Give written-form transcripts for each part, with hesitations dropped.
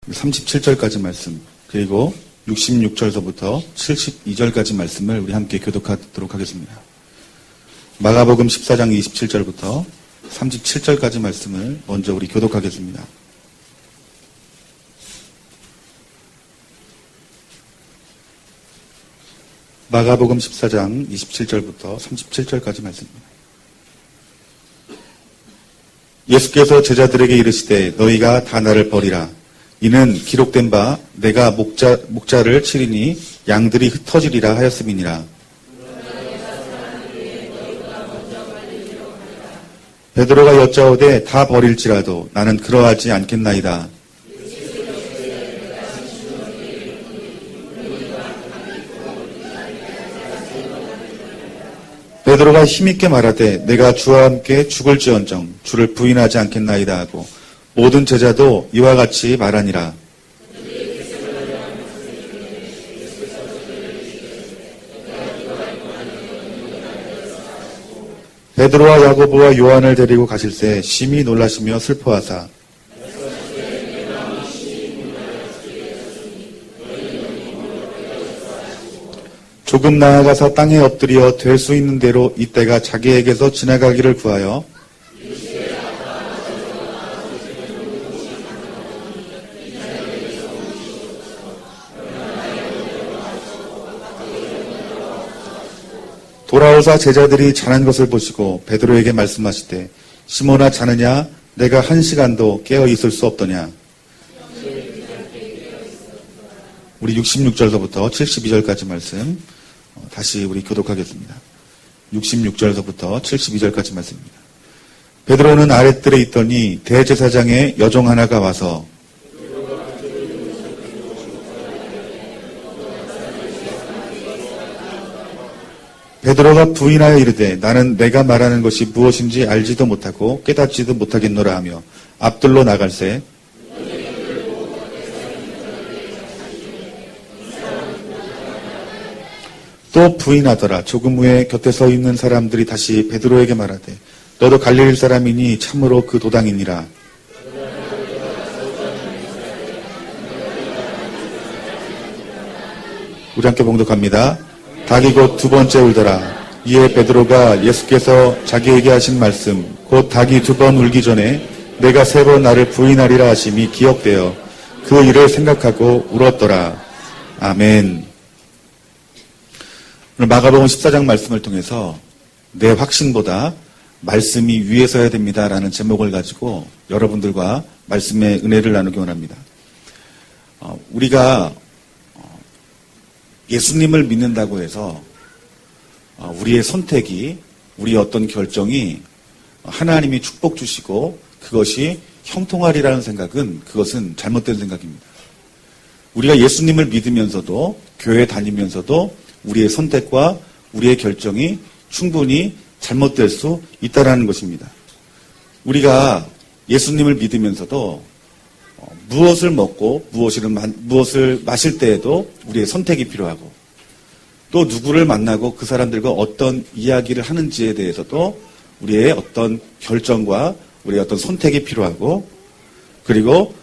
37절까지 말씀, 그리고 66절서부터 72절까지 말씀을 우리 함께 교독하도록 하겠습니다. 마가복음 14장 27절부터 37절까지 말씀을 먼저 우리 교독하겠습니다. 마가복음 14장 27절부터 37절까지 말씀입니다. 예수께서 제자들에게 이르시되 너희가 다 나를 버리라. 이는 기록된 바 내가 목자를 치리니 양들이 흩어지리라 하였음이니라. 베드로가 여짜오되 다 버릴지라도 나는 그러하지 않겠나이다. 베드로가 힘있게 말하되 내가 주와 함께 죽을지언정 주를 부인하지 않겠나이다 하고 모든 제자도 이와 같이 말하니라. 베드로와 야고보와 요한을 데리고 가실새 심히 놀라시며 슬퍼하사 조금 나아가서 땅에 엎드려 될 수 있는 대로 이때가 자기에게서 지나가기를 구하여 돌아오사 제자들이 자는 것을 보시고 베드로에게 말씀하시되 시몬아 자느냐 내가 1시간도 깨어 있을 수 없더냐. 우리 66절서부터 72절까지 말씀 다시 우리 교독하겠습니다. 66절서부터 72절까지 말씀입니다. 베드로는 아랫뜰에 있더니 대제사장의 여종 하나가 와서 베드로가 부인하여 이르되 나는 내가 말하는 것이 무엇인지 알지도 못하고 깨닫지도 못하겠노라 하며 앞뜰로 나갈새 또 부인하더라. 조금 후에 곁에 서 있는 사람들이 다시 베드로에게 말하되 너도 갈릴리 사람이니 참으로 그 도당이니라. 우리 함께 봉독합니다. 닭이 곧 두 번째 울더라. 이에 베드로가 예수께서 자기에게 하신 말씀 곧 닭이 두 번 울기 전에 내가 3번 나를 부인하리라 하심이 기억되어 그 일을 생각하고 울었더라. 아멘. 오늘 마가복음 14장 말씀을 통해서 내 확신보다 말씀이 위에 서야 됩니다라는 제목을 가지고 여러분들과 말씀의 은혜를 나누기 원합니다. 우리가 예수님을 믿는다고 해서 우리의 선택이, 우리의 어떤 결정이 하나님이 축복 주시고 그것이 형통하리라는 생각은 그것은 잘못된 생각입니다. 우리가 예수님을 믿으면서도 교회 다니면서도 우리의 선택과 우리의 결정이 충분히 잘못될 수 있다는 것입니다. 우리가 예수님을 믿으면서도 무엇을 먹고 무엇을 마실 때에도 우리의 선택이 필요하고 또 누구를 만나고 그 사람들과 어떤 이야기를 하는지에 대해서도 우리의 어떤 결정과 우리의 어떤 선택이 필요하고 그리고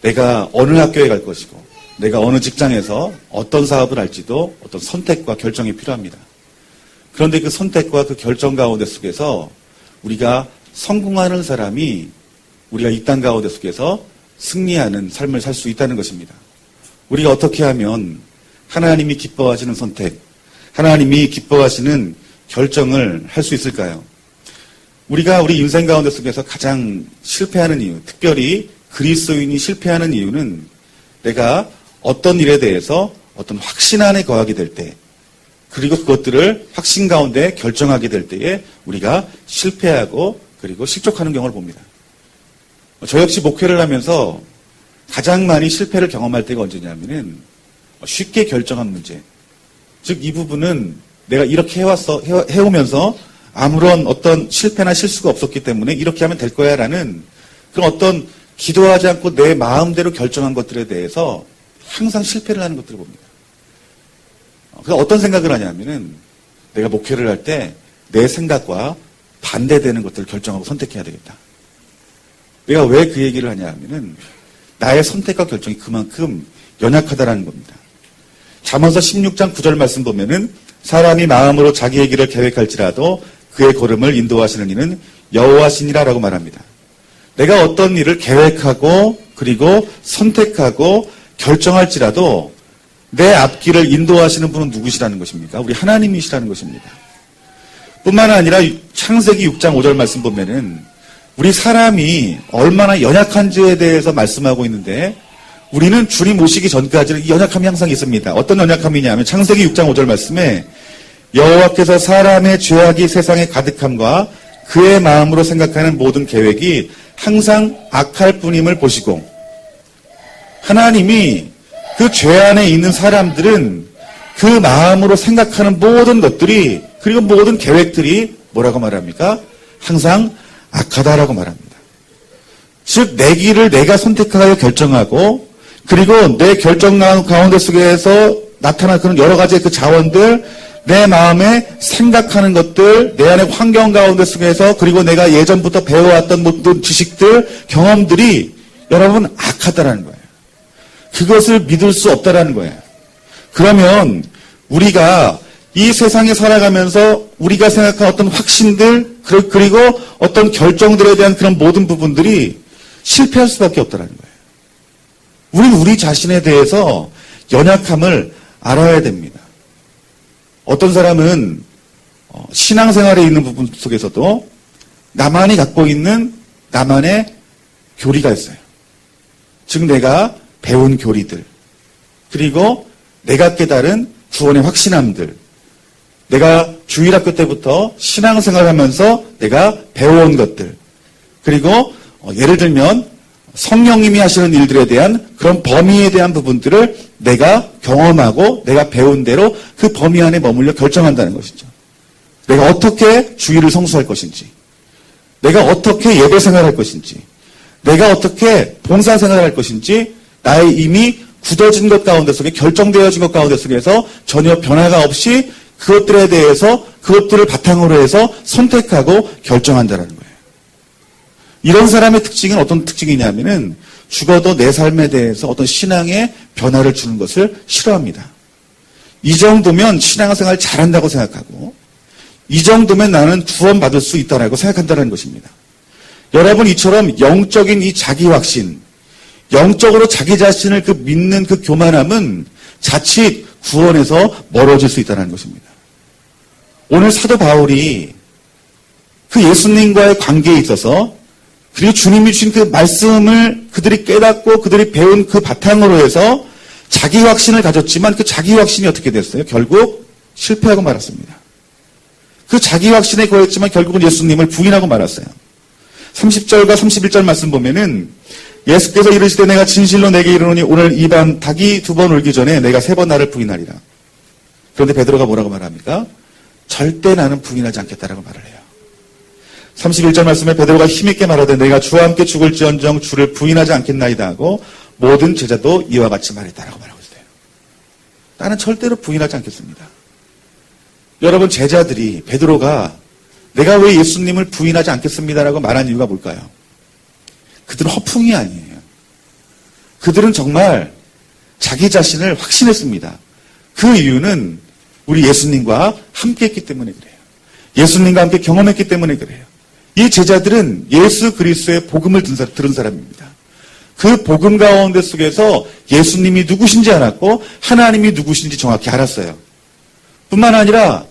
내가 어느 학교에 갈 것이고 내가 어느 직장에서 어떤 사업을 할지도 어떤 선택과 결정이 필요합니다. 그런데 그 선택과 그 결정 가운데 속에서 우리가 성공하는 사람이 우리가 이 땅 가운데 속에서 승리하는 삶을 살 수 있다는 것입니다. 우리가 어떻게 하면 하나님이 기뻐하시는 선택, 하나님이 기뻐하시는 결정을 할 수 있을까요? 우리가 우리 인생 가운데 속에서 가장 실패하는 이유, 특별히 그리스도인이 실패하는 이유는 내가 어떤 일에 대해서 어떤 확신 안에 거하게 될 때, 그리고 그것들을 확신 가운데 결정하게 될 때에 우리가 실패하고 그리고 실족하는 경우를 봅니다. 저 역시 목회를 하면서 가장 많이 실패를 경험할 때가 언제냐면은 쉽게 결정한 문제. 즉, 이 부분은 내가 이렇게 해오면서 아무런 어떤 실패나 실수가 없었기 때문에 이렇게 하면 될 거야 라는 그런 어떤 기도하지 않고 내 마음대로 결정한 것들에 대해서 항상 실패를 하는 것들을 봅니다. 그래서 어떤 생각을 하냐면은 내가 목회를 할 때 내 생각과 반대되는 것들을 결정하고 선택해야 되겠다. 내가 왜 그 얘기를 하냐 하면은 나의 선택과 결정이 그만큼 연약하다라는 겁니다. 잠언서 16장 9절 말씀 보면은 사람이 마음으로 자기의 길을 계획할지라도 그의 걸음을 인도하시는 이는 여호와시니라라고 말합니다. 내가 어떤 일을 계획하고 그리고 선택하고 결정할지라도 내 앞길을 인도하시는 분은 누구시라는 것입니까? 우리 하나님이시라는 것입니다. 뿐만 아니라 창세기 6장 5절 말씀 보면은 우리 사람이 얼마나 연약한지에 대해서 말씀하고 있는데 우리는 주님 오시기 전까지는 이 연약함이 항상 있습니다. 어떤 연약함이냐면 창세기 6장 5절 말씀에 여호와께서 사람의 죄악이 세상에 가득함과 그의 마음으로 생각하는 모든 계획이 항상 악할 뿐임을 보시고 하나님이 그 죄 안에 있는 사람들은 그 마음으로 생각하는 모든 것들이 그리고 모든 계획들이 뭐라고 말합니까? 항상 악하다라고 말합니다. 즉 내 길을 내가 선택하여 결정하고 그리고 내 결정 가운데 속에서 나타난 그런 여러 가지의 그 자원들 내 마음에 생각하는 것들 내 안의 환경 가운데 속에서 그리고 내가 예전부터 배워왔던 모든 지식들 경험들이 여러분 악하다라는 거예요. 그것을 믿을 수 없다라는 거예요. 그러면 우리가 이 세상에 살아가면서 우리가 생각한 어떤 확신들 그리고 어떤 결정들에 대한 그런 모든 부분들이 실패할 수밖에 없다라는 거예요. 우리는 우리 자신에 대해서 연약함을 알아야 됩니다. 어떤 사람은 신앙생활에 있는 부분 속에서도 나만이 갖고 있는 나만의 교리가 있어요. 즉 내가 배운 교리들 그리고 내가 깨달은 구원의 확신함들 내가 주일학교 때부터 신앙생활하면서 내가 배워온 것들 그리고 예를 들면 성령님이 하시는 일들에 대한 그런 범위에 대한 부분들을 내가 경험하고 내가 배운 대로 그 범위 안에 머물러 결정한다는 것이죠. 내가 어떻게 주일을 성수할 것인지 내가 어떻게 예배 생활할 것인지 내가 어떻게 봉사 생활할 것인지 나의 이미 굳어진 것 가운데 속에 결정되어진 것 가운데 속에서 전혀 변화가 없이 그것들에 대해서 그것들을 바탕으로 해서 선택하고 결정한다는 거예요. 이런 사람의 특징은 어떤 특징이냐면은 죽어도 내 삶에 대해서 어떤 신앙의 변화를 주는 것을 싫어합니다. 이 정도면 신앙생활 잘한다고 생각하고 이 정도면 나는 구원받을 수 있다라고 생각한다는 것입니다. 여러분 이처럼 영적인 이 자기 확신 영적으로 자기 자신을 그 믿는 그 교만함은 자칫 구원에서 멀어질 수 있다는 것입니다. 오늘 사도 바울이 그 예수님과의 관계에 있어서 그리고 주님이 주신 그 말씀을 그들이 깨닫고 그들이 배운 그 바탕으로 해서 자기 확신을 가졌지만 그 자기 확신이 어떻게 됐어요? 결국 실패하고 말았습니다. 그 자기 확신에 거했지만 결국은 예수님을 부인하고 말았어요. 30절과 31절 말씀 보면은 예수께서 이르시되 내가 진실로 내게 이르노니 오늘 이 밤 닭이 2번 울기 전에 내가 3번 나를 부인하리라. 그런데 베드로가 뭐라고 말합니까? 절대 나는 부인하지 않겠다라고 말을 해요. 31절 말씀에 베드로가 힘있게 말하되 내가 주와 함께 죽을지언정 주를 부인하지 않겠나이다 하고 모든 제자도 이와 같이 말했다라고 말하고 있어요. 나는 절대로 부인하지 않겠습니다. 여러분 제자들이 베드로가 내가 왜 예수님을 부인하지 않겠습니다라고 말한 이유가 뭘까요? 그들은 허풍이 아니에요. 그들은 정말 자기 자신을 확신했습니다. 그 이유는 우리 예수님과 함께 했기 때문에 그래요. 예수님과 함께 경험했기 때문에 그래요. 이 제자들은 예수 그리스도의 복음을 들은 사람입니다. 그 복음 가운데 속에서 예수님이 누구신지 알았고 하나님이 누구신지 정확히 알았어요. 뿐만 아니라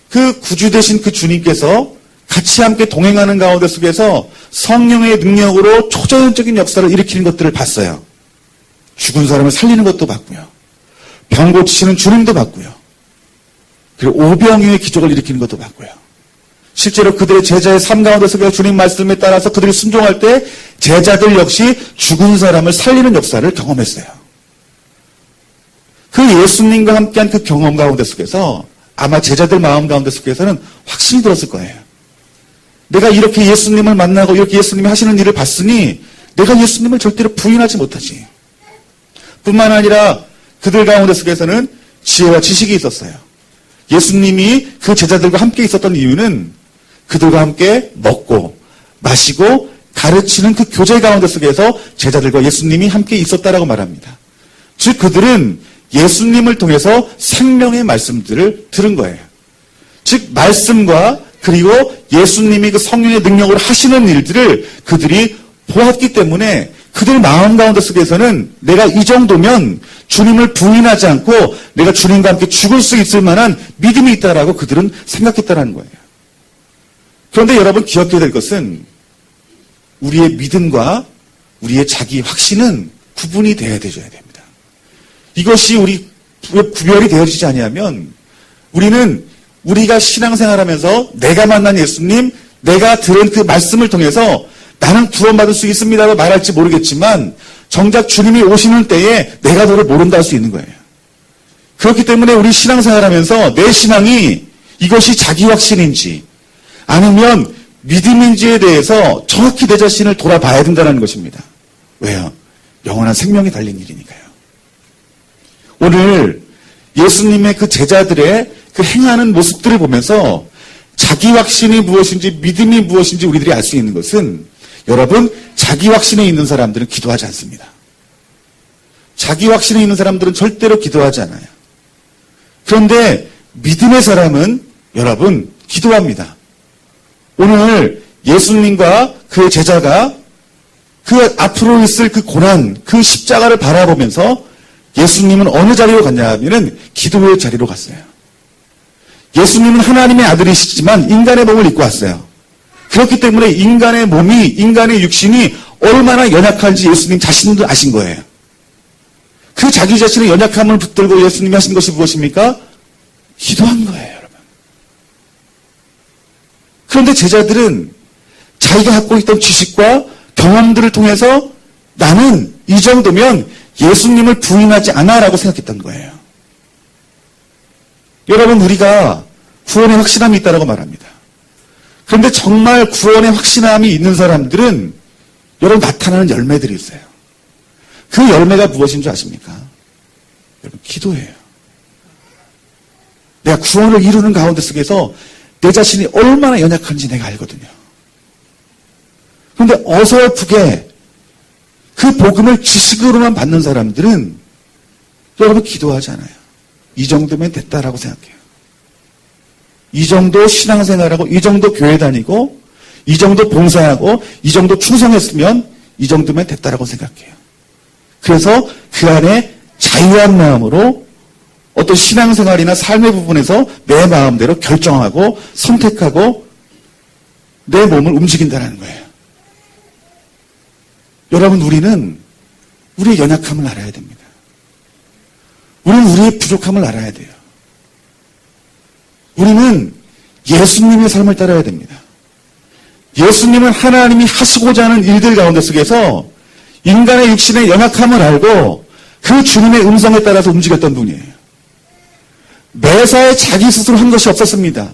그 구주 되신 그 주님께서 같이 함께 동행하는 가운데 속에서 성령의 능력으로 초자연적인 역사를 일으키는 것들을 봤어요. 죽은 사람을 살리는 것도 봤고요. 병 고치시는 주님도 봤고요. 그리고 오병이의 기적을 일으키는 것도 봤고요. 실제로 그들의 제자의 삶 가운데 속에서 주님 말씀에 따라서 그들이 순종할 때 제자들 역시 죽은 사람을 살리는 역사를 경험했어요. 그 예수님과 함께한 그 경험 가운데 속에서 아마 제자들 마음 가운데 속에서는 확신이 들었을 거예요. 내가 이렇게 예수님을 만나고 이렇게 예수님이 하시는 일을 봤으니 내가 예수님을 절대로 부인하지 못하지. 뿐만 아니라 그들 가운데 속에서는 지혜와 지식이 있었어요. 예수님이 그 제자들과 함께 있었던 이유는 그들과 함께 먹고 마시고 가르치는 그 교제 가운데 속에서 제자들과 예수님이 함께 있었다라고 말합니다. 즉 그들은 예수님을 통해서 생명의 말씀들을 들은 거예요. 즉 말씀과 그리고 예수님이 그 성령의 능력으로 하시는 일들을 그들이 보았기 때문에 그들 마음 가운데 속에서는 내가 이 정도면 주님을 부인하지 않고 내가 주님과 함께 죽을 수 있을 만한 믿음이 있다라고 그들은 생각했다는 거예요. 그런데 여러분 기억해야 될 것은 우리의 믿음과 우리의 자기 확신은 구분이 돼야 됩니다. 이것이 우리 구별이 되어지지 아니하면 우리는 우리가 신앙생활하면서 내가 만난 예수님, 내가 들은 그 말씀을 통해서 나는 구원받을 수 있습니다라고 말할지 모르겠지만 정작 주님이 오시는 때에 내가 너를 모른다 할 수 있는 거예요. 그렇기 때문에 우리 신앙생활하면서 내 신앙이 이것이 자기 확신인지 아니면 믿음인지에 대해서 정확히 내 자신을 돌아봐야 된다는 것입니다. 왜요? 영원한 생명이 달린 일이니까요. 오늘 예수님의 그 제자들의 그 행하는 모습들을 보면서 자기 확신이 무엇인지 믿음이 무엇인지 우리들이 알 수 있는 것은 여러분 자기 확신에 있는 사람들은 기도하지 않습니다. 자기 확신에 있는 사람들은 절대로 기도하지 않아요. 그런데 믿음의 사람은 여러분 기도합니다. 오늘 예수님과 그의 제자가 그 앞으로 있을 그 고난, 그 십자가를 바라보면서 예수님은 어느 자리로 갔냐 하면은 기도의 자리로 갔어요. 예수님은 하나님의 아들이시지만 인간의 몸을 입고 왔어요. 그렇기 때문에 인간의 몸이, 인간의 육신이 얼마나 연약한지 예수님 자신도 아신 거예요. 그 자기 자신의 연약함을 붙들고 예수님이 하신 것이 무엇입니까? 기도한 거예요, 여러분. 그런데 제자들은 자기가 갖고 있던 지식과 경험들을 통해서 나는 이 정도면 예수님을 부인하지 않아라고 생각했던 거예요. 여러분 우리가 구원의 확신함이 있다고 말합니다. 그런데 정말 구원의 확신함이 있는 사람들은 여러분 나타나는 열매들이 있어요. 그 열매가 무엇인 줄 아십니까? 여러분 기도예요. 내가 구원을 이루는 가운데 속에서 내 자신이 얼마나 연약한지 내가 알거든요. 그런데 어설프게 그 복음을 지식으로만 받는 사람들은 여러분 기도하지 않아요. 이 정도면 됐다라고 생각해요. 이 정도 신앙생활하고 이 정도 교회 다니고 이 정도 봉사하고 이 정도 충성했으면 이 정도면 됐다라고 생각해요. 그래서 그 안에 자유한 마음으로 어떤 신앙생활이나 삶의 부분에서 내 마음대로 결정하고 선택하고 내 몸을 움직인다는 거예요. 여러분 우리는 우리의 연약함을 알아야 됩니다. 우리는 우리의 부족함을 알아야 돼요. 우리는 예수님의 삶을 따라야 됩니다. 예수님은 하나님이 하시고자 하는 일들 가운데 속에서 인간의 육신의 연약함을 알고 그 주님의 음성에 따라서 움직였던 분이에요. 매사에 자기 스스로 한 것이 없었습니다.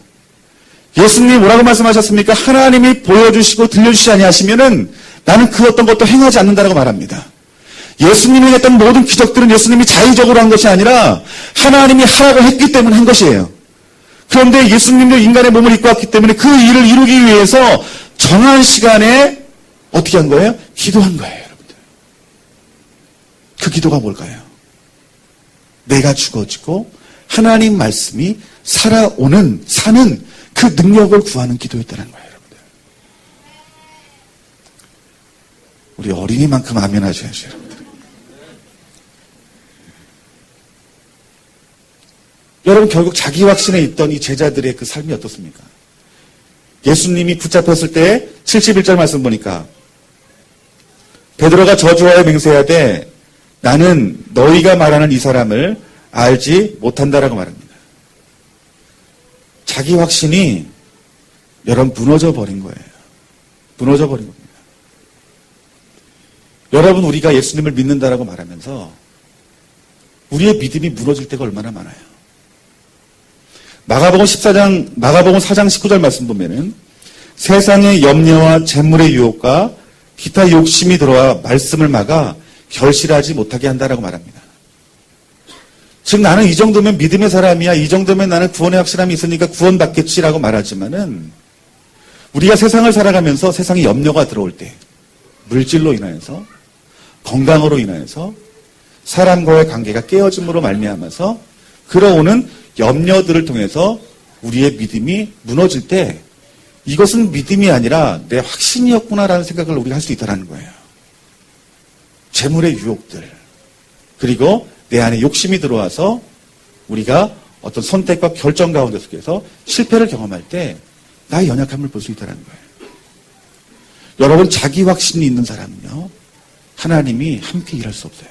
예수님이 뭐라고 말씀하셨습니까? 하나님이 보여주시고 들려주시지 아니하시면은 나는 그 어떤 것도 행하지 않는다라고 말합니다. 예수님이 했던 모든 기적들은 예수님이 자의적으로 한 것이 아니라 하나님이 하라고 했기 때문에 한 것이에요. 그런데 예수님도 인간의 몸을 입고 왔기 때문에 그 일을 이루기 위해서 정한 시간에 어떻게 한 거예요? 기도한 거예요, 여러분들. 그 기도가 뭘까요? 내가 죽어지고 하나님 말씀이 사는 그 능력을 구하는 기도였다는 거예요, 여러분들. 우리 어린이만큼 아멘 하셔야죠, 여러분들. 여러분 결국 자기 확신에 있던 이 제자들의 그 삶이 어떻습니까? 예수님이 붙잡혔을 때 71절 말씀 보니까 베드로가 저주하여 맹세하되 나는 너희가 말하는 이 사람을 알지 못한다라고 말합니다. 자기 확신이 여러분 무너져 버린 거예요. 무너져 버린 겁니다. 여러분 우리가 예수님을 믿는다라고 말하면서 우리의 믿음이 무너질 때가 얼마나 많아요. 마가복음 4장 19절 말씀 보면은 세상의 염려와 재물의 유혹과 기타 욕심이 들어와 말씀을 막아 결실하지 못하게 한다라고 말합니다. 즉 나는 이 정도면 믿음의 사람이야. 이 정도면 나는 구원의 확실함이 있으니까 구원받겠지라고 말하지만은 우리가 세상을 살아가면서 세상에 염려가 들어올 때 물질로 인하여서, 건강으로 인하여서 사람과의 관계가 깨어짐으로 말미암아서 끌어오는 염려들을 통해서 우리의 믿음이 무너질 때 이것은 믿음이 아니라 내 확신이었구나라는 생각을 우리가 할 수 있다는 거예요. 재물의 유혹들, 그리고 내 안에 욕심이 들어와서 우리가 어떤 선택과 결정 가운데 속에서 실패를 경험할 때 나의 연약함을 볼 수 있다는 거예요. 여러분, 자기 확신이 있는 사람은요, 하나님이 함께 일할 수 없어요.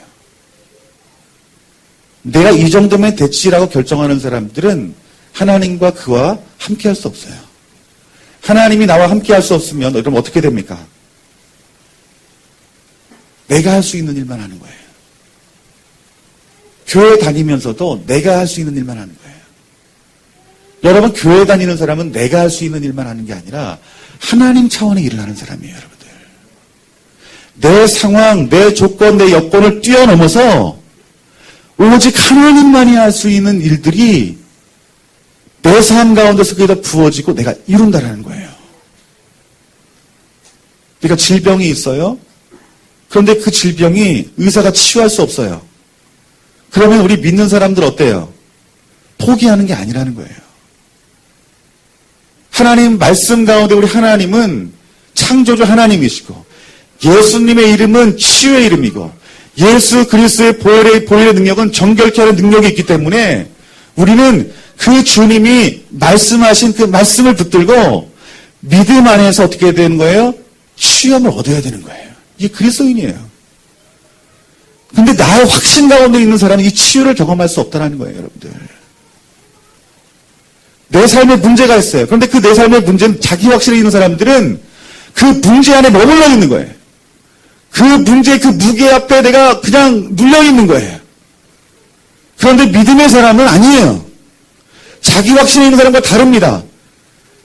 내가 이 정도면 됐지라고 결정하는 사람들은 하나님과 그와 함께 할 수 없어요. 하나님이 나와 함께 할 수 없으면 여러분 어떻게 됩니까? 내가 할 수 있는 일만 하는 거예요. 교회 다니면서도 내가 할 수 있는 일만 하는 거예요. 여러분, 교회 다니는 사람은 내가 할 수 있는 일만 하는 게 아니라 하나님 차원의 일을 하는 사람이에요, 여러분들. 내 상황, 내 조건, 내 여건을 뛰어넘어서 오직 하나님만이 할 수 있는 일들이 내 삶 가운데서 그게 다 부어지고 내가 이룬다라는 거예요. 그러니까 질병이 있어요. 그런데 그 질병이 의사가 치유할 수 없어요. 그러면 우리 믿는 사람들 어때요? 포기하는 게 아니라는 거예요. 하나님 말씀 가운데 우리 하나님은 창조주 하나님이시고 예수님의 이름은 치유의 이름이고 예수 그리스도의 보혈의 능력은 정결케 하는 능력이 있기 때문에 우리는 그 주님이 말씀하신 그 말씀을 붙들고 믿음 안에서 어떻게 되는 거예요? 치유함을 얻어야 되는 거예요. 이게 그리스도인이에요. 근데 나의 확신 가운데 있는 사람은 이 치유를 경험할 수 없다는 거예요, 여러분들. 내 삶에 문제가 있어요. 그런데 그 내 삶의 문제는 자기 확신에 있는 사람들은 그 문제 안에 머물러 있는 거예요. 그 문제, 그 무게 앞에 내가 그냥 눌려 있는 거예요. 그런데 믿음의 사람은 아니에요. 자기 확신에 있는 사람과 다릅니다.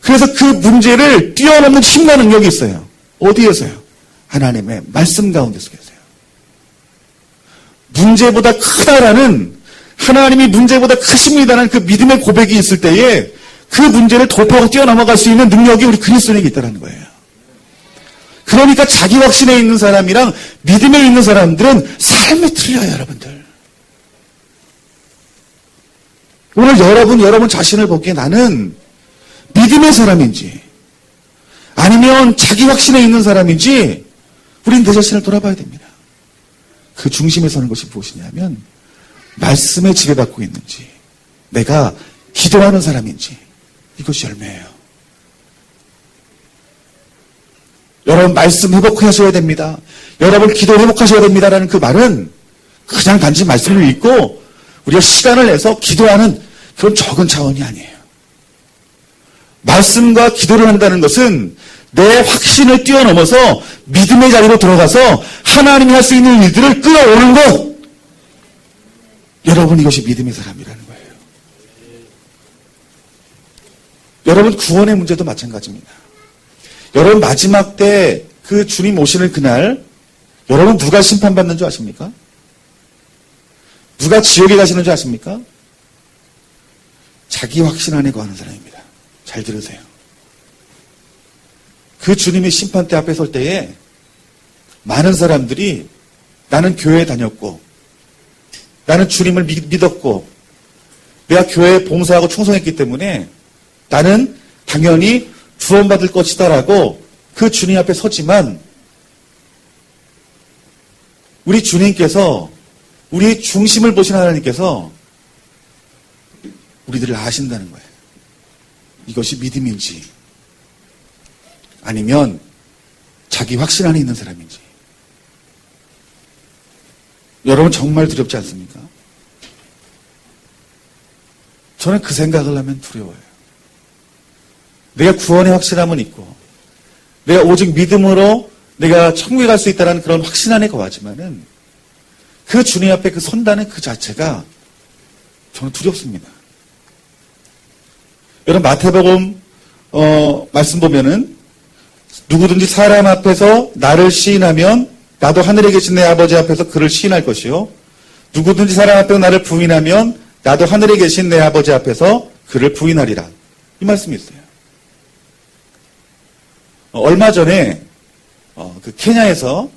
그래서 그 문제를 뛰어넘는 힘과 능력이 있어요. 어디에서요? 하나님의 말씀 가운데 속에서요. 문제보다 크다라는, 하나님이 문제보다 크십니다라는 그 믿음의 고백이 있을 때에 그 문제를 돌파하고 뛰어넘어갈 수 있는 능력이 우리 그리스도인에게 있다는 거예요. 그러니까 자기 확신에 있는 사람이랑 믿음에 있는 사람들은 삶이 틀려요, 여러분들. 오늘 여러분 자신을 보기에 나는 믿음의 사람인지 아니면 자기 확신에 있는 사람인지 우린 내 자신을 돌아봐야 됩니다. 그 중심에 서는 것이 무엇이냐면 말씀에 지배받고 있는지 내가 기도하는 사람인지 이것이 열매예요. 여러분 말씀 회복하셔야 됩니다. 여러분 기도 회복하셔야 됩니다라는 그 말은 그냥 단지 말씀을 읽고 우리가 시간을 내서 기도하는 그런 적은 차원이 아니에요. 말씀과 기도를 한다는 것은 내 확신을 뛰어넘어서 믿음의 자리로 들어가서 하나님이 할 수 있는 일들을 끌어오는 것. 여러분 이것이 믿음의 사람이라는 거예요. 여러분 구원의 문제도 마찬가지입니다. 여러분 마지막 때 그 주님 오시는 그날 여러분 누가 심판받는 줄 아십니까? 누가 지옥에 가시는 줄 아십니까? 자기 확신 안에 거하는 사람입니다. 잘 들으세요. 그 주님의 심판대 앞에 설 때에 많은 사람들이 나는 교회에 다녔고 나는 주님을 믿었고 내가 교회에 봉사하고 충성했기 때문에 나는 당연히 구원받을 것이다라고 그 주님 앞에 서지만 우리 주님께서 우리의 중심을 보신 하나님께서 우리들을 아신다는 거예요. 이것이 믿음인지 아니면 자기 확신 안에 있는 사람인지. 여러분 정말 두렵지 않습니까? 저는 그 생각을 하면 두려워요. 내가 구원의 확신함은 있고 내가 오직 믿음으로 내가 천국에 갈 수 있다는 그런 확신 안에 거하지만은 그 주님 앞에 그 선다는 그 자체가 저는 두렵습니다. 여러분 마태복음 말씀 보면은 누구든지 사람 앞에서 나를 시인하면 나도 하늘에 계신 내 아버지 앞에서 그를 시인할 것이요 누구든지 사람 앞에서 나를 부인하면 나도 하늘에 계신 내 아버지 앞에서 그를 부인하리라. 이 말씀이 있어요. 얼마 전에 그 케냐에서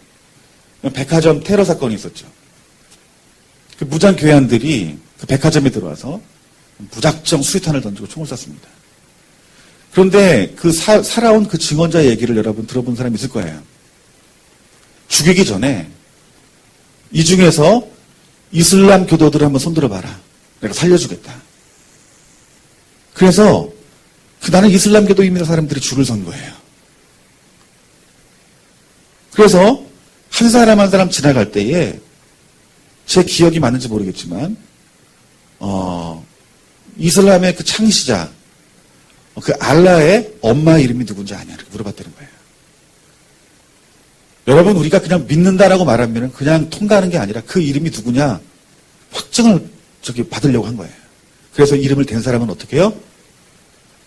백화점 테러 사건이 있었죠. 그 무장 교회원들이 그 백화점에 들어와서 무작정 수류탄을 던지고 총을 쐈습니다. 그런데 그 살아온 그 증언자의 얘기를 여러분 들어본 사람이 있을 거예요. 죽이기 전에 이 중에서 이슬람 교도들을 한번 손들어봐라. 내가 살려주겠다. 그래서 나는 이슬람 교도입니다. 사람들이 줄을 선 거예요. 그래서 한 사람 한 사람 지나갈 때에 제 기억이 맞는지 모르겠지만 이슬람의 그 창시자 그 알라의 엄마 이름이 누군지 아냐 이렇게 물어봤다는 거예요. 여러분 우리가 그냥 믿는다라고 말하면 그냥 통과하는 게 아니라 그 이름이 누구냐 확증을 받으려고 한 거예요. 그래서 이름을 댄 사람은 어떻게 해요?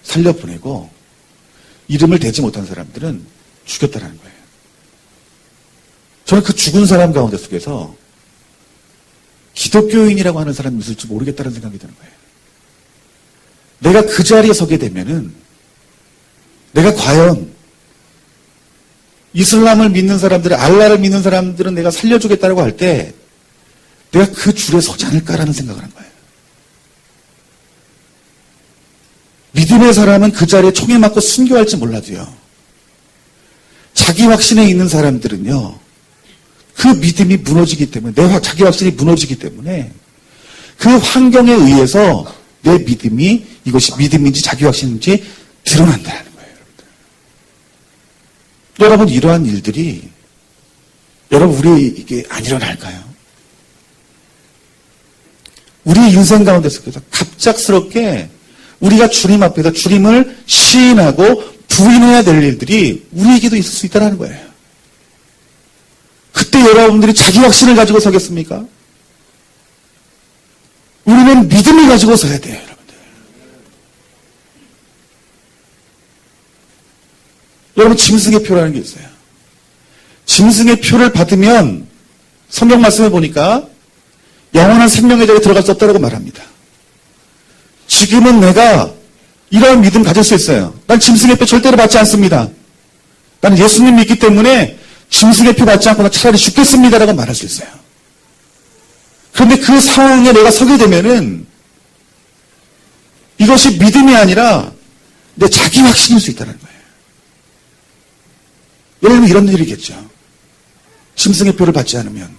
살려보내고 이름을 대지 못한 사람들은 죽였다라는 거예요. 저는 그 죽은 사람 가운데 속에서 기독교인이라고 하는 사람이 있을지 모르겠다는 생각이 드는 거예요. 내가 그 자리에 서게 되면은 내가 과연 이슬람을 믿는 사람들, 알라를 믿는 사람들은 내가 살려주겠다고 할 때 내가 그 줄에 서지 않을까라는 생각을 한 거예요. 믿음의 사람은 그 자리에 총에 맞고 순교할지 몰라도요. 자기 확신에 있는 사람들은요. 그 믿음이 무너지기 때문에 자기 확신이 무너지기 때문에 그 환경에 의해서 내 믿음이 이것이 믿음인지 자기 확신인지 드러난다는 거예요. 여러분 이러한 일들이 여러분 우리에게 안 일어날까요? 우리 인생 가운데서 갑작스럽게 우리가 주님 앞에서 주님을 시인하고 부인해야 될 일들이 우리에게도 있을 수 있다는 거예요. 그때 여러분들이 자기 확신을 가지고 서겠습니까? 우리는 믿음을 가지고 서야 돼요, 여러분들. 여러분, 짐승의 표라는 게 있어요. 짐승의 표를 받으면 성경 말씀에 보니까 영원한 생명의 자리에 들어갈 수 없다고 말합니다. 지금은 내가 이러한 믿음 가질 수 있어요. 난 짐승의 표 절대로 받지 않습니다. 나는 예수님 믿기 때문에 짐승의 표 받지 않고 나 차라리 죽겠습니다라고 말할 수 있어요. 그런데 그 상황에 내가 서게 되면은 이것이 믿음이 아니라 내 자기 확신일 수 있다는 거예요. 예를 들면 이런 일이겠죠. 짐승의 표를 받지 않으면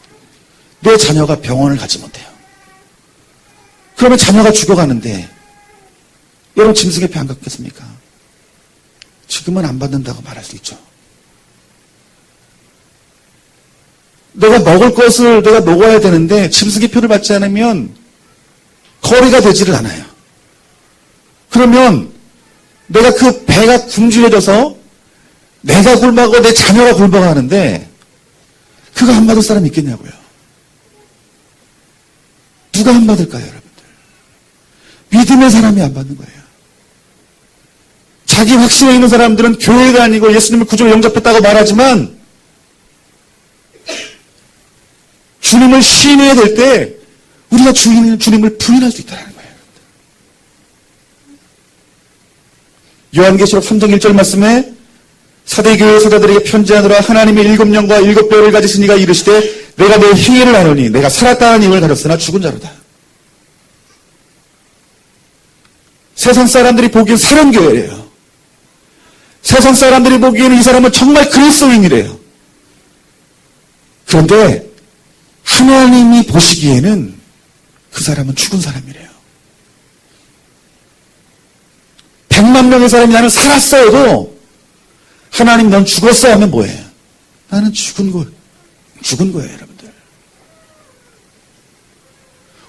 내 자녀가 병원을 가지 못해요. 그러면 자녀가 죽어가는데 여러분 짐승의 표 안 갖겠습니까? 지금은 안 받는다고 말할 수 있죠. 내가 먹을 것을 내가 먹어야 되는데 짐승의 표를 받지 않으면 거리가 되지를 않아요. 그러면 내가 그 배가 굶주려져서 내가 굶어가고 내 자녀가 굶어가는데 그거 안 받을 사람 있겠냐고요. 누가 안 받을까요, 여러분들? 믿음의 사람이 안 받는 거예요. 자기 확신에 있는 사람들은 교회가 다니고 예수님을 구주로 영접했다고 말하지만 주님을 시인해야 될 때 우리가 주님을 부인할 수 있다는 거예요. 요한계시록 3장 1절 말씀에 사대교회 사자들에게 편지하노라 하나님의 7영과 7뼈를 가지시니가 이르시되 내가 내 행위를 아노니 내가 살았다는 힘을 가졌으나 죽은 자로다. 세상 사람들이 보기엔 사랑교회래요. 세상 사람들이 보기에는 이 사람은 정말 그리스도인이래요. 그런데 하나님이 보시기에는 그 사람은 죽은 사람이래요. 100만 명의 사람이 나는 살았어도 하나님 넌 죽었어 하면 뭐예요? 나는 죽은 거예요, 여러분들.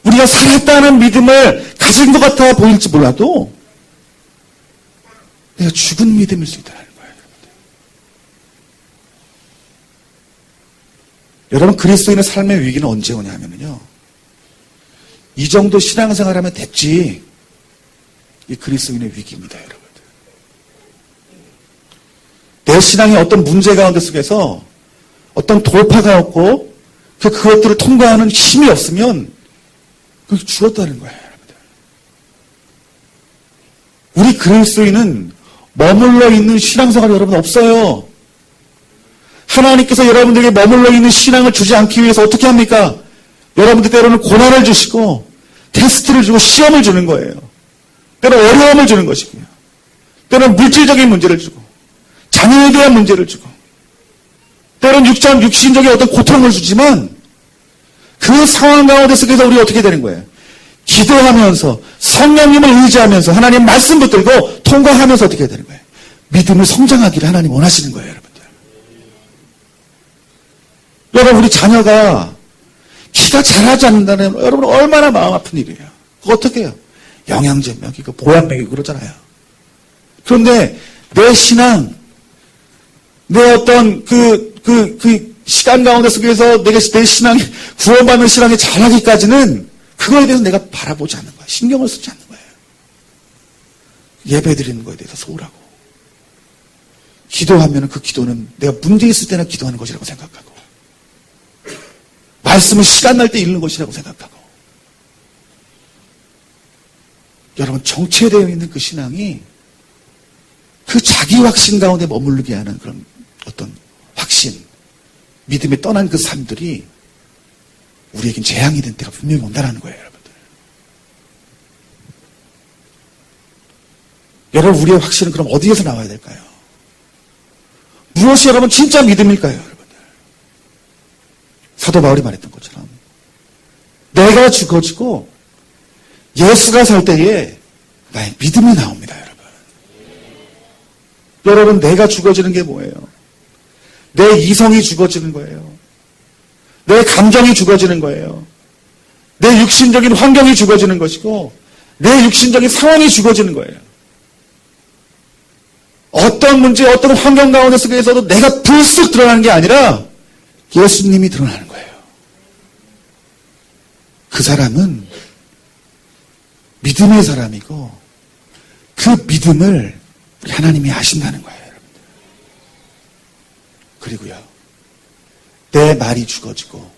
우리가 살았다는 믿음을 가진 것 같아 보일지 몰라도 내가 죽은 믿음일 수 있다는 거예요, 여러분들. 여러분, 그리스도인의 삶의 위기는 언제 오냐 하면요. 이 정도 신앙생활 하면 됐지. 이 그리스도인의 위기입니다, 여러분들. 내 신앙의 어떤 문제 가운데 속에서 어떤 돌파가 없고 그것들을 통과하는 힘이 없으면 그게 죽었다는 거예요, 여러분들. 우리 그리스도인은 머물러 있는 신앙생활이 여러분 없어요. 하나님께서 여러분들에게 머물러 있는 신앙을 주지 않기 위해서 어떻게 합니까? 여러분들 때로는 고난을 주시고 테스트를 주고 시험을 주는 거예요. 때로는 어려움을 주는 것이고요. 때로는 물질적인 문제를 주고 자녀에 대한 문제를 주고 때로는 육신적인 어떤 고통을 주지만 그 상황 가운데 속에서 우리가 어떻게 되는 거예요? 기도하면서 성령님을 의지하면서 하나님 말씀 붙들고 통과하면서 어떻게 되는 거예요? 믿음을 성장하기를 하나님 원하시는 거예요, 여러분들. 여러분, 우리 자녀가 키가 자라지 않는다는 여러분 얼마나 마음 아픈 일이에요. 그거 어떻게 해요? 영양제 먹이고 보약 먹이고 그러잖아요. 그런데 내 신앙, 내 어떤 그 시간 가운데 속에서 내 신앙이 구원받는 신앙이 자라기까지는 그거에 대해서 내가 바라보지 않는 거야. 신경을 쓰지 않는 거예요. 예배 드리는 거에 대해서 소홀하고 기도하면 그 기도는 내가 문제 있을 때나 기도하는 것이라고 생각하고 말씀은 시간 날 때 읽는 것이라고 생각하고 여러분 정체되어 있는 그 신앙이 그 자기 확신 가운데 머무르게 하는 그런 어떤 확신, 믿음에 떠난 그 삶들이 우리에겐 재앙이 된 때가 분명히 온다는 거예요, 여러분들. 여러분, 우리의 확신은 그럼 어디에서 나와야 될까요? 무엇이 여러분 진짜 믿음일까요, 여러분들? 사도 바울이 말했던 것처럼 내가 죽어지고 예수가 살 때에 나의 믿음이 나옵니다, 여러분. 여러분, 내가 죽어지는 게 뭐예요? 내 이성이 죽어지는 거예요. 내 감정이 죽어지는 거예요. 내 육신적인 환경이 죽어지는 것이고 내 육신적인 상황이 죽어지는 거예요. 어떤 문제, 어떤 환경 가운데 속에서도 내가 불쑥 드러나는 게 아니라 예수님이 드러나는 거예요. 그 사람은 믿음의 사람이고 그 믿음을 우리 하나님이 아신다는 거예요, 여러분들. 그리고요, 내 말이 죽어지고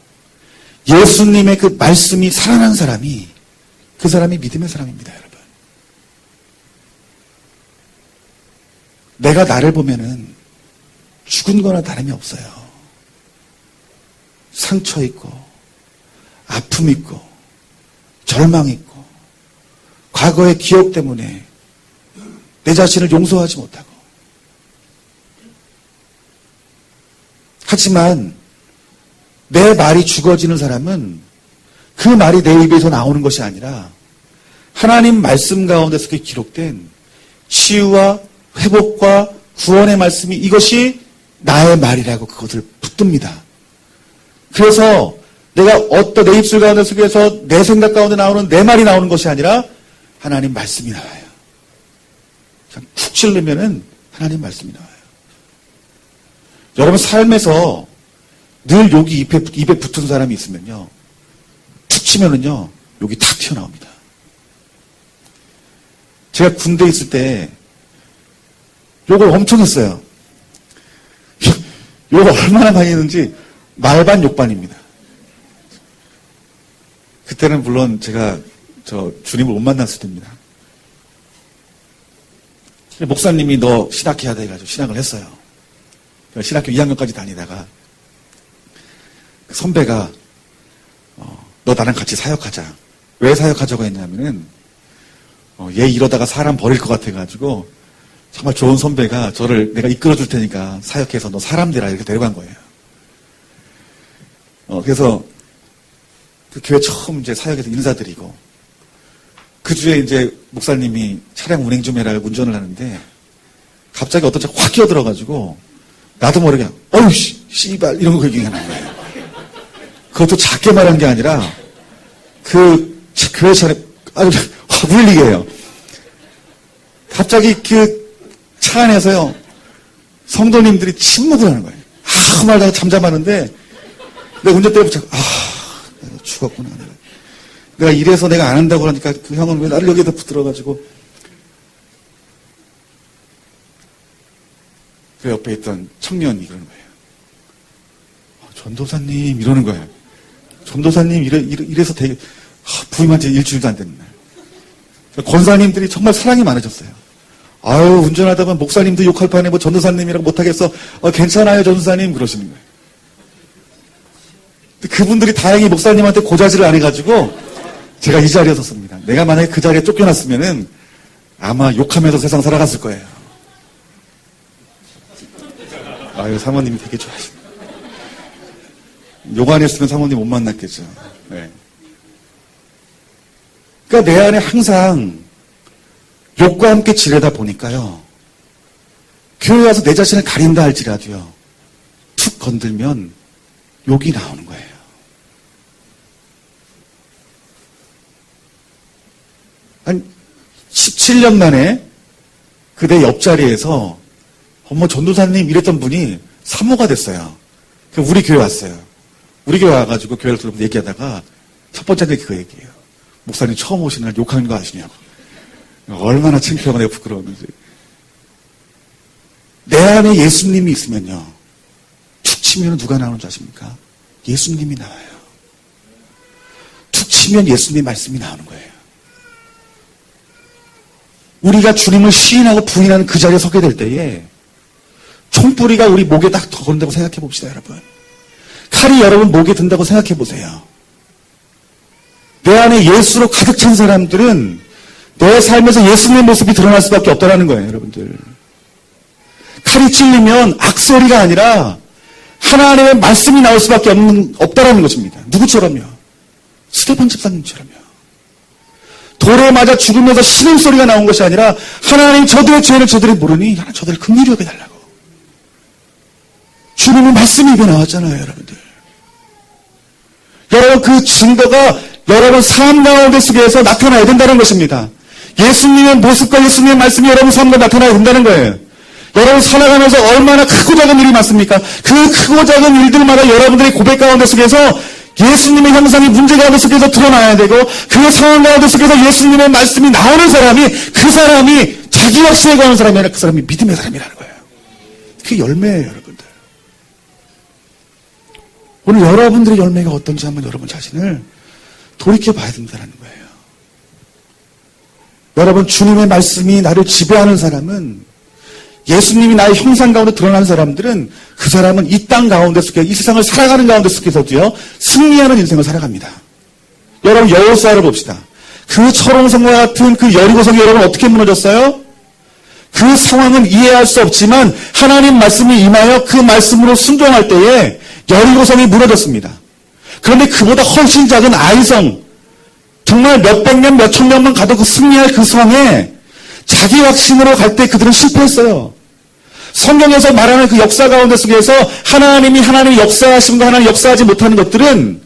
예수님의 그 말씀이 살아난 사람이 그 사람이 믿음의 사람입니다, 여러분. 내가 나를 보면은 죽은 거나 다름이 없어요. 상처 있고 아픔 있고 절망 있고 과거의 기억 때문에 내 자신을 용서하지 못하고 하지만 내 말이 죽어지는 사람은 그 말이 내 입에서 나오는 것이 아니라 하나님 말씀 가운데서 기록된 치유와 회복과 구원의 말씀이 이것이 나의 말이라고 그것을 붙듭니다. 그래서 내가 어떤 내 입술 가운데 속에서 내 생각 가운데 나오는 내 말이 나오는 것이 아니라 하나님 말씀이 나와요. 그냥 쿡 찔르면은 하나님 말씀이 나와요. 여러분 삶에서 늘 여기 입에 붙은 사람이 있으면요, 툭 치면은요 여기 탁 튀어나옵니다. 제가 군대에 있을 때 욕을 엄청 했어요. 욕을 얼마나 많이 했는지 말반 욕반입니다. 그때는 물론 제가 주님을 못 만났을 때입니다. 목사님이 너 신학해야 돼 가지고 신학을 했어요. 신학교 2학년까지 다니다가 그 선배가 너 나랑 같이 사역하자. 왜 사역하자고 했냐면은 얘 이러다가 사람 버릴 것 같아가지고 정말 좋은 선배가 저를 내가 이끌어줄 테니까 사역해서 너 사람 되라 이렇게 데려간 거예요. 그래서 그 교회 처음 이제 사역에서 인사드리고 그 주에 이제 목사님이 차량 운행 좀 해라 운전을 하는데 갑자기 어떤 차가 확 끼어들어가지고 나도 모르게 어휴 씨발 이런 거 얘기가 나는 거예요. 그것도 작게 말한 게 아니라 그 교회 차례 아주 확 울리게 해요. 갑자기 그 차 안에서요 성도님들이 침묵을 하는 거예요. 아무 말도 하고 잠잠하는데 내가 운전대에 붙잡고 내가 죽었구나. 내가 이래서 내가 안 한다고 하니까 그 형은 왜 나를 여기에다 붙들어가지고 그 옆에 있던 청년이 그러는 거예요. 전도사님 이러는 거예요. 전도사님 이래서 되게 부임한 지 일주일도 안 됐는 날. 권사님들이 정말 사랑이 많으셨어요. 아유, 운전하다 보면 목사님도 욕할 판에 뭐 전도사님이라고 못하겠어. 괜찮아요, 전도사님. 그러시는 거예요. 그분들이 다행히 목사님한테 고자질을 안 해가지고 제가 이 자리에 섰습니다. 내가 만약에 그 자리에 쫓겨났으면은 아마 욕하면서 세상 살아갔을 거예요. 아유, 사모님이 되게 좋아하시네. 욕 안 했으면 사모님 못 만났겠죠. 네. 그러니까 내 안에 항상 욕과 함께 지내다 보니까요. 교회 와서 내 자신을 가린다 할지라도요. 툭 건들면 욕이 나오는 거예요. 한 17년 만에 그 내 옆자리에서 어머 전도사님 이랬던 분이 사모가 됐어요. 우리 교회 왔어요. 우리 교회 와가지고 교회를 들으면서 얘기하다가 첫 번째 그 얘기예요. 목사님 처음 오시는 날 욕하는 거 아시냐고. 얼마나 창피하고 내가 부끄러웠는지. 내 안에 예수님이 있으면요. 툭 치면 누가 나오는 줄 아십니까? 예수님이 나와요. 툭 치면 예수님의 말씀이 나오는 거예요. 우리가 주님을 시인하고 부인하는 그 자리에 서게 될 때에 총뿌리가 우리 목에 딱 든다고 생각해 봅시다, 여러분. 칼이 여러분 목에 든다고 생각해 보세요. 내 안에 예수로 가득 찬 사람들은 내 삶에서 예수님의 모습이 드러날 수밖에 없다는 거예요, 여러분들. 칼이 찔리면 악소리가 아니라 하나님의 말씀이 나올 수밖에 없다라는 것입니다. 누구처럼요? 스데반 집사님처럼요. 돌에 맞아 죽으면서 신음소리가 나온 것이 아니라 하나님 저들의 죄를 저들이 모르니 하나님 저들을 긍휼히 여겨달라고. 주님의 말씀이 입에 나왔잖아요, 여러분들. 여러분 그 증거가 여러분 삶 가운데 속에서 나타나야 된다는 것입니다. 예수님의 모습과 예수님의 말씀이 여러분 삶 가운데 나타나야 된다는 거예요. 여러분 살아가면서 얼마나 크고 작은 일이 많습니까? 그 크고 작은 일들마다 여러분들의 고백 가운데 속에서 예수님의 형상이 문제 가운데 속에서 드러나야 되고 그 상황 가운데 속에서 예수님의 말씀이 나오는 사람이 그 사람이 자기 확신에 관한 사람이 아니라 그 사람이 믿음의 사람이라는 거예요. 그게 열매예요, 여러분들. 오늘 여러분들의 열매가 어떤지 한번 여러분 자신을 돌이켜봐야 된다는 거예요. 여러분 주님의 말씀이 나를 지배하는 사람은 예수님이 나의 형상 가운데 드러난 사람들은 그 사람은 이 땅 가운데 속에 이 세상을 살아가는 가운데 속에서도요 승리하는 인생을 살아갑니다. 여러분 여호수아를 봅시다. 그 철옹성과 같은 그 여리고성이 여러분 어떻게 무너졌어요? 그 상황은 이해할 수 없지만 하나님 말씀이 임하여 그 말씀으로 순종할 때에 여리고성이 무너졌습니다. 그런데 그보다 훨씬 작은 아이성, 정말 몇백 년, 몇천 년만 가도 그 승리할 그 성에 자기 확신으로 갈 때 그들은 실패했어요. 성경에서 말하는 그 역사 가운데 속에서 하나님이 역사하신 거, 하나님 역사하지 못하는 것들은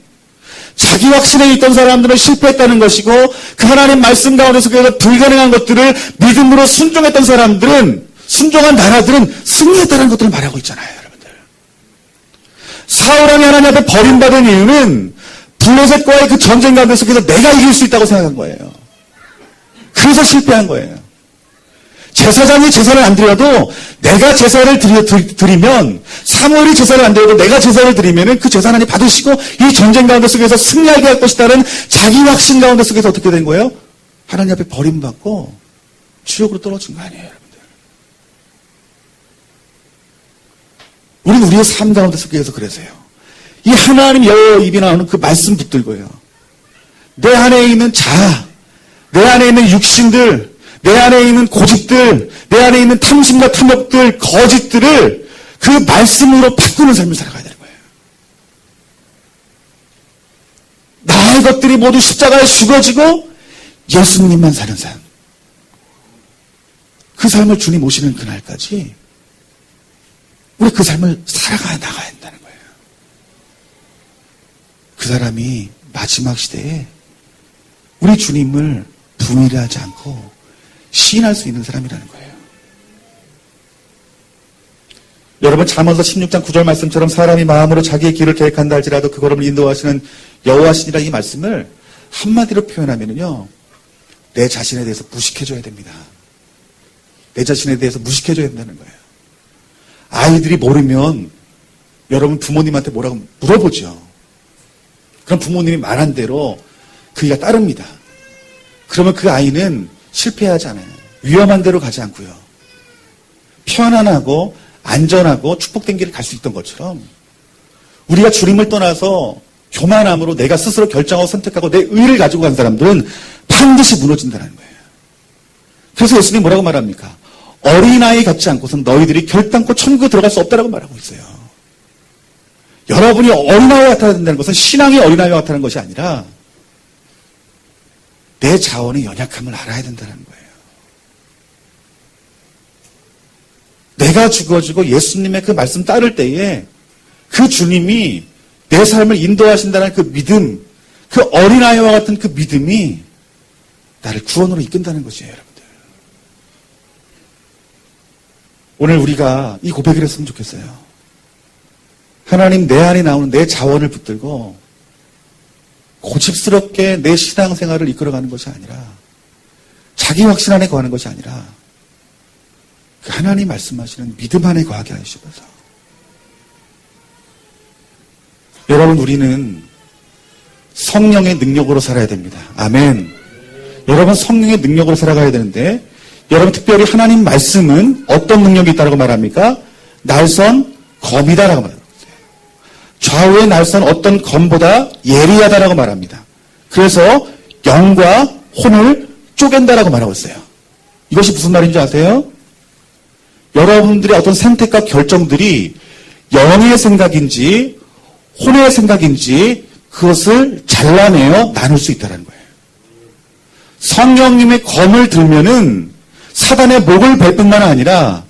자기 확신에 있던 사람들은 실패했다는 것이고 그 하나님 말씀 가운데 속에서 불가능한 것들을 믿음으로 순종했던 사람들은, 순종한 나라들은 승리했다는 것들을 말하고 있잖아요, 여러분들. 사울왕이 하나님 앞에 버림받은 이유는 블레셋과의 그 전쟁 가운데 속에서 내가 이길 수 있다고 생각한 거예요. 그래서 실패한 거예요. 제사장이 제사를 안 드려도 내가 제사를 드리면 사무엘이 제사를 안 드려도 내가 제사를 드리면 그 제사 하나님 받으시고 이 전쟁 가운데 속에서 승리하게 할 것이다는 자기 확신 가운데 속에서 어떻게 된 거예요? 하나님 앞에 버림받고 지옥으로 떨어진 거 아니에요, 여러분들. 우리는 우리의 삶 가운데 속에서 그래서요. 이 하나님 여호와 입이 나오는 그 말씀 붙들고요. 내 안에 있는 자아, 내 안에 있는 육신들, 내 안에 있는 고집들, 내 안에 있는 탐심과 탐욕들, 거짓들을 그 말씀으로 바꾸는 삶을 살아가야 되는 거예요. 나의 것들이 모두 십자가에 죽어지고 예수님만 사는 삶. 그 삶을 주님 오시는 그날까지 우리 그 삶을 살아가 나가야 한다는 거예요. 그 사람이 마지막 시대에 우리 주님을 부인하지 않고 시인할 수 있는 사람이라는 거예요. 여러분 잠언서 16장 9절 말씀처럼 사람이 마음으로 자기의 길을 계획한다 할지라도 그 걸음을 인도하시는 여호와시니라 이 말씀을 한마디로 표현하면요, 내 자신에 대해서 무식해져야 됩니다. 내 자신에 대해서 무식해져야 된다는 거예요. 아이들이 모르면 여러분 부모님한테 뭐라고 물어보죠. 그럼 부모님이 말한 대로 그이가 따릅니다. 그러면 그 아이는 실패하지 않아요. 위험한 데로 가지 않고요. 편안하고 안전하고 축복된 길을 갈 수 있던 것처럼 우리가 주님을 떠나서 교만함으로 내가 스스로 결정하고 선택하고 내 의를 가지고 간 사람들은 반드시 무너진다는 거예요. 그래서 예수님이 뭐라고 말합니까? 어린아이 같지 않고선 너희들이 결단코 천국에 들어갈 수 없다라고 말하고 있어요. 여러분이 어린아이와 같아야 된다는 것은 신앙이 어린아이와 같다는 것이 아니라 내 자원의 연약함을 알아야 된다는 거예요. 내가 죽어지고 예수님의 그 말씀 따를 때에 그 주님이 내 삶을 인도하신다는 그 믿음, 그 어린아이와 같은 그 믿음이 나를 구원으로 이끈다는 것이에요, 여러분들. 오늘 우리가 이 고백을 했으면 좋겠어요. 하나님, 내 안에 나오는 내 자원을 붙들고 고집스럽게 내 신앙생활을 이끌어가는 것이 아니라 자기 확신 안에 거하는 것이 아니라 그 하나님 말씀하시는 믿음 안에 거하게 하시옵소서. 여러분, 우리는 성령의 능력으로 살아야 됩니다. 아멘. 여러분, 성령의 능력으로 살아가야 되는데 여러분, 특별히 하나님 말씀은 어떤 능력이 있다고 말합니까? 날선 검이다라고 말합니다. 좌우의 날선 어떤 검보다 예리하다라고 말합니다. 그래서 영과 혼을 쪼갠다라고 말하고 있어요. 이것이 무슨 말인지 아세요? 여러분들의 어떤 선택과 결정들이 영의 생각인지 혼의 생각인지 그것을 잘라내어 나눌 수 있다는 거예요. 성령님의 검을 들면은 사단의 목을 벨 뿐만 아니라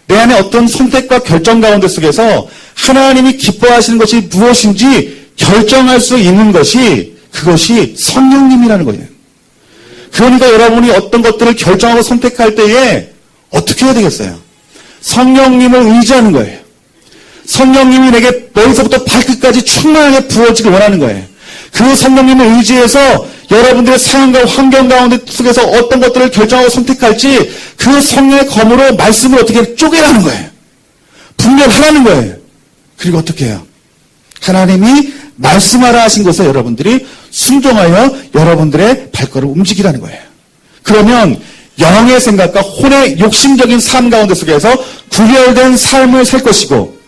내 안에 어떤 선택과 결정 가운데 속에서 하나님이 기뻐하시는 것이 무엇인지 결정할 수 있는 것이 그것이 성령님이라는 거예요. 그러니까 여러분이 어떤 것들을 결정하고 선택할 때에 어떻게 해야 되겠어요? 성령님을 의지하는 거예요. 성령님이 내게 머리서부터 발끝까지 충만하게 부어지길 원하는 거예요. 그 성령님을 의지해서 여러분들의 상황과 환경 가운데 속에서 어떤 것들을 결정하고 선택할지 그 성령의 검으로 말씀을 어떻게 쪼개라는 거예요. 분별하라는 거예요. 그리고 어떻게 해요? 하나님이 말씀하라 하신 것에 여러분들이 순종하여 여러분들의 발걸음을 움직이라는 거예요. 그러면 영의 생각과 혼의 욕심적인 삶 가운데 속에서 구별된 삶을 살 것이고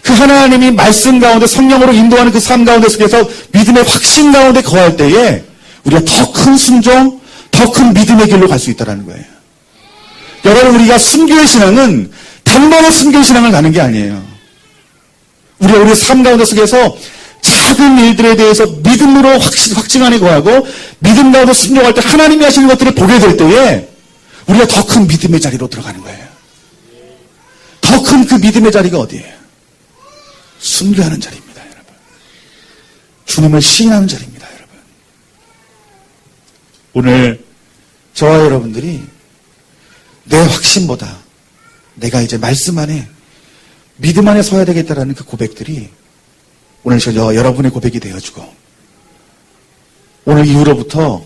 그 하나님이 말씀 가운데 성령으로 인도하는 그 삶 가운데 속에서 믿음의 확신 가운데 거할 때에 우리가 더 큰 순종, 더 큰 믿음의 길로 갈 수 있다는 거예요. 여러분, 우리가 순교의 신앙은 단번에 순교의 신앙을 가는 게 아니에요. 우리가 우리의 삶 가운데 속에서 작은 일들에 대해서 믿음으로 확증 안에 거하고 믿음 가운데 순종할 때 하나님이 하시는 것들을 보게 될 때에 우리가 더 큰 믿음의 자리로 들어가는 거예요. 더 큰 그 믿음의 자리가 어디예요? 순교하는 자리입니다, 여러분. 주님을 시인하는 자리입니다, 여러분. 오늘 저와 여러분들이 내 확신보다 내가 이제 말씀 안에 믿음 안에 서야 되겠다라는 그 고백들이 오늘 여러분의 고백이 되어주고 오늘 이후로부터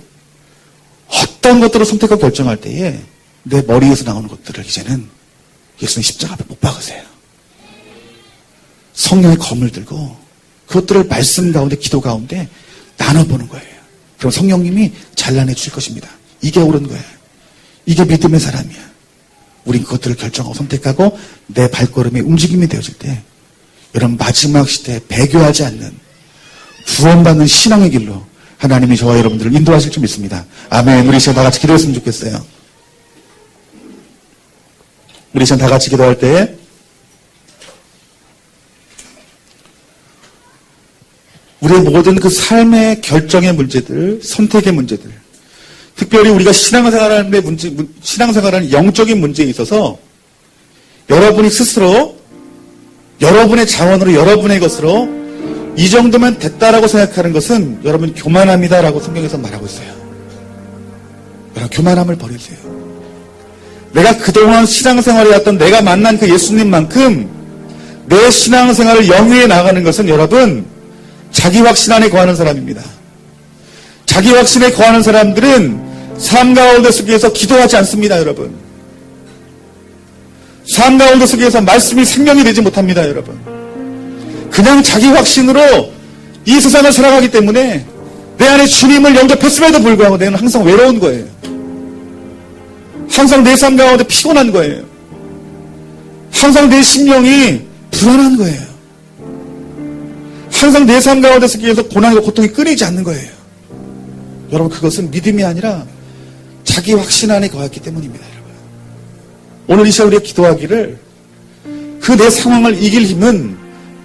어떤 것들을 선택하고 결정할 때에 내 머리에서 나오는 것들을 이제는 예수님 십자가 앞에 못 박으세요. 성령의 검을 들고 그것들을 말씀 가운데 기도 가운데 나눠보는 거예요. 그럼 성령님이 잘라내 주실 것입니다. 이게 옳은 거예요. 이게 믿음의 사람이야. 우린 그것들을 결정하고 선택하고 내 발걸음의 움직임이 되어질 때 여러분 마지막 시대에 배교하지 않는 구원받는 신앙의 길로 하나님이 저와 여러분들을 인도하실 줄 믿습니다. 아멘. 우리 시간 다 같이 기도했으면 좋겠어요. 우리 시간 다 같이 기도할 때 우리의 모든 그 삶의 결정의 문제들, 선택의 문제들, 특별히 우리가 신앙생활하는 영적인 문제에 있어서 여러분이 스스로 여러분의 자원으로 여러분의 것으로 이 정도면 됐다라고 생각하는 것은 여러분 교만함이다라고 성경에서 말하고 있어요. 여러분 교만함을 버리세요. 내가 그동안 신앙생활에 왔던 내가 만난 그 예수님만큼 내 신앙생활을 영위해 나가는 것은 여러분 자기 확신 안에 거하는 사람입니다. 자기 확신에 거하는 사람들은 삶 가운데 속에서 기도하지 않습니다, 여러분. 삶 가운데 속에서 말씀이 생명이 되지 못합니다, 여러분. 그냥 자기 확신으로 이 세상을 살아가기 때문에 내 안에 주님을 영접했음에도 불구하고 내는 항상 외로운 거예요. 항상 내 삶 가운데 피곤한 거예요. 항상 내 심령이 불안한 거예요. 항상 내 삶 가운데서 계속 고난과 고통이 끊이지 않는 거예요. 여러분, 그것은 믿음이 아니라 자기 확신 안에 거했기 때문입니다. 여러분, 오늘 이 시간 우리가 기도하기를, 그 내 상황을 이길 힘은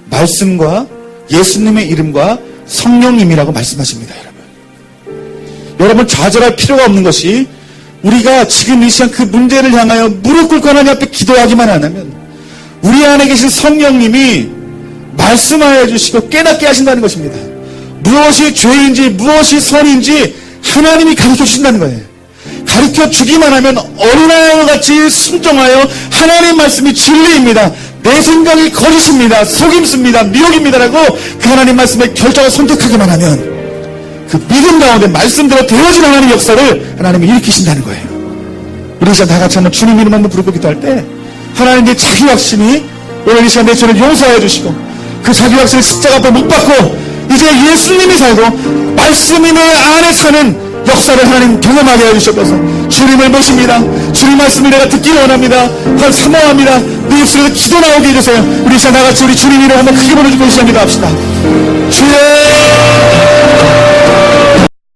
말씀과 예수님의 이름과 성령님이라고 말씀하십니다. 여러분, 좌절할 필요가 없는 것이, 우리가 지금 이 시간 그 문제를 향하여 무릎 꿇고 하나님 앞에 기도하기만 하면 우리 안에 계신 성령님이 말씀하여 주시고 깨닫게 하신다는 것입니다. 무엇이 죄인지 무엇이 선인지 하나님이 가르쳐 주신다는 거예요. 가르쳐 주기만 하면 어린아이와 같이 순종하여 하나님 말씀이 진리입니다, 내 생각이 거짓입니다, 속임수입니다, 미혹입니다라고 그 하나님 말씀에 결정을 선택하기만 하면 그 믿음 가운데 말씀대로 되어진 하나님의 역사를 하나님이 일으키신다는 거예요. 우리 이 시간 다 같이 한번 주님 이름 한번 부르고 기도할 때, 하나님의 자기 확신이 오늘 이 시간 내 죄를 용서해 주시고 그 자기 확신을 십자가 앞에 못 박고 이제 예수님이 살고 말씀이 내 안에 사는 역사를 하나님 경험하게 해주셔서 주님을 모십니다. 주님 말씀을 내가 듣기 원합니다. 사모합니다. 내 입술에서 기도 나오게 해주세요. 우리 이 시간 다 같이 우리 주님 이름 한번 크게 부르짖고 시작합니다. 합시다. 주여